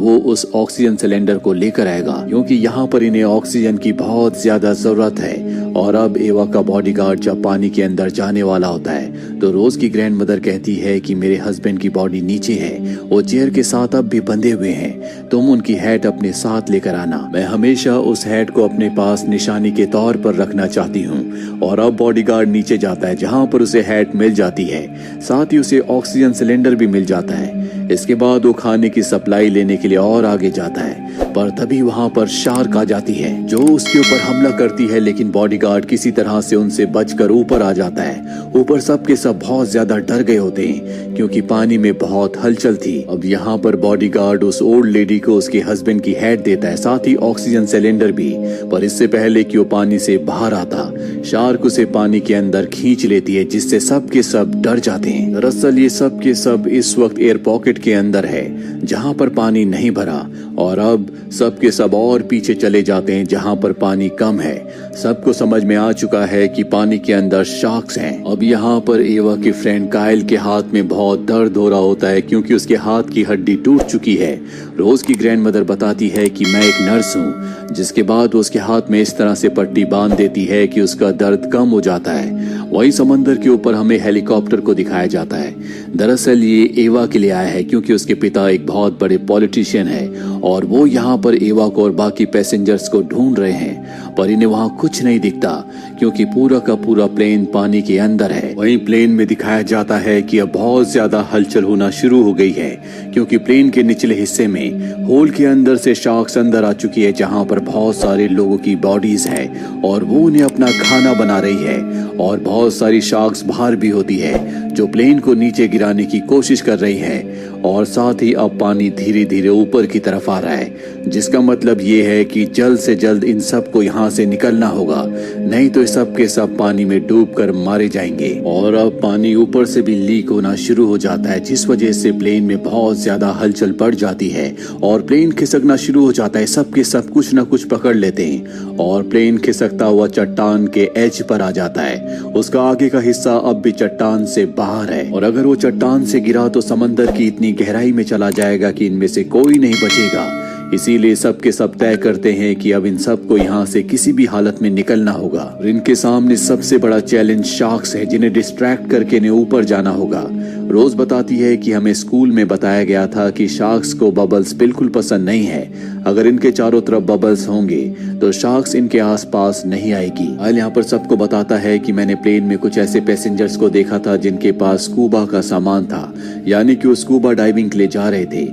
वो उस oxygen cylinder को लेकर आएगा, क्योंकि यहाँ पर इन्हें ऑक्सीजन की बहुत ज्यादा जरूरत है। और अब एवा का बॉडीगार्ड जब पानी के अंदर जाने वाला होता है तो रोज की ग्रैंडमदर कहती है कि मेरे हस्बैंड की बॉडी नीचे है, वो चेयर के साथ अब भी बंधे हुए हैं, तुम उनकी हैट अपने साथ लेकर आना। मैं हमेशा उस हैट को अपने पास निशानी के तौर पर रखना चाहती हूँ। और अब बॉडीगार्ड नीचे जाता है, जहाँ पर उसे हैट मिल जाती है, साथ ही उसे ऑक्सीजन सिलेंडर भी मिल जाता है। इसके बाद वो खाने की सप्लाई लेने के लिए और आगे जाता है, पर तभी वहां पर शार्क आ जाती है जो उसके ऊपर हमला करती है, लेकिन बॉडीगार्ड किसी तरह से उनसे बचकर ऊपर आ जाता है। ऊपर सबके सब बहुत ज्यादा डर गए होते हैं क्योंकि पानी में बहुत हलचल थी। अब यहाँ पर बॉडीगार्ड उस ओल्ड लेडी को उसके हस्बैंड की हैट देता है, साथ ही ऑक्सीजन सिलेंडर भी। पर इससे पहले कि वो पानी से बाहर आता, शार्क उसे पानी के अंदर खींच लेती है, जिससे सब के सब डर जाते हैं। दरअसल ये सब के सब इस वक्त एयर पॉकेट के अंदर है जहाँ पर पानी नहीं भरा, और अब सब के सब और पीछे चले जाते हैं जहाँ पर पानी कम है। सबको समझ में आ चुका है कि पानी के अंदर शार्क्स हैं। अब यहाँ पर एवा की फ्रेंड कायल के हाथ में बहुत दर्द हो रहा होता है क्योंकि उसके हाथ की हड्डी टूट चुकी है। रोज की ग्रैंडमदर बताती है कि मैं एक नर्स हूँ, जिसके बाद वो उसके हाथ में इस तरह से पट्टी बांध देती है कि उसका दर्द कम हो जाता है। वही समंदर के ऊपर हमें हेलीकॉप्टर को दिखाया जाता है। दरअसल ये एवा के लिए आया है क्योंकि उसके पिता एक बहुत बड़े पॉलिटिशियन है और वो यहाँ पर एवा को और बाकी पैसेंजर्स को ढूंढ रहे हैं, पर इन्हें वहाँ कुछ नहीं दिखता क्योंकि पूरा का पूरा प्लेन पानी के अंदर है। वहीं प्लेन में दिखाया जाता है कि अब बहुत ज्यादा हलचल होना शुरू हो गई है क्योंकि प्लेन के निचले हिस्से में होल के अंदर से शार्क्स अंदर आ चुकी है, जहाँ पर बहुत सारे लोगों की बॉडीज है और वो उन्हें अपना खाना बना रही है। और बहुत सारी शार्क्स बाहर भी होती है जो प्लेन को नीचे गिराने की कोशिश कर रही है। और साथ ही अब पानी धीरे धीरे ऊपर की तरफ आ रहा है, जिसका मतलब ये है कि जल्द से जल्द इन सब को यहाँ से निकलना होगा, नहीं तो सब के सब पानी में डूबकर मारे जाएंगे। और अब पानी ऊपर से भी लीक होना शुरू हो जाता है, जिस वजह से प्लेन में बहुत ज्यादा हलचल बढ़ जाती है और प्लेन खिसकना शुरू हो जाता है। सब के सब कुछ न कुछ पकड़ लेते हैं और प्लेन खिसकता हुआ चट्टान के एज पर आ जाता है। उसका आगे का हिस्सा अब भी चट्टान से बाहर है और अगर वो चट्टान से गिरा तो समंदर की इतनी गहराई में चला जाएगा कि इनमें से कोई नहीं बचेगा। इसीलिए सब के सब तय करते हैं कि अब इन सब को यहाँ से किसी भी हालत में निकलना होगा। और इनके सामने सबसे बड़ा चैलेंज शार्क्स है, जिन्हें डिस्ट्रैक्ट करके इन्हें ऊपर जाना होगा। रोज बताती है कि हमें स्कूल में बताया गया था कि शार्क्स को बबल्स बिल्कुल पसंद नहीं है। अगर इनके चारों तरफ बबल्स होंगे तो शार्क्स इनके आसपास नहीं आएगी। आयल यहाँ पर सबको बताता है कि मैंने प्लेन में कुछ ऐसे पैसेंजर्स को देखा था जिनके पास स्कूबा का सामान था, यानी कि वो स्कूबा डाइविंग के लिए जा रहे थे।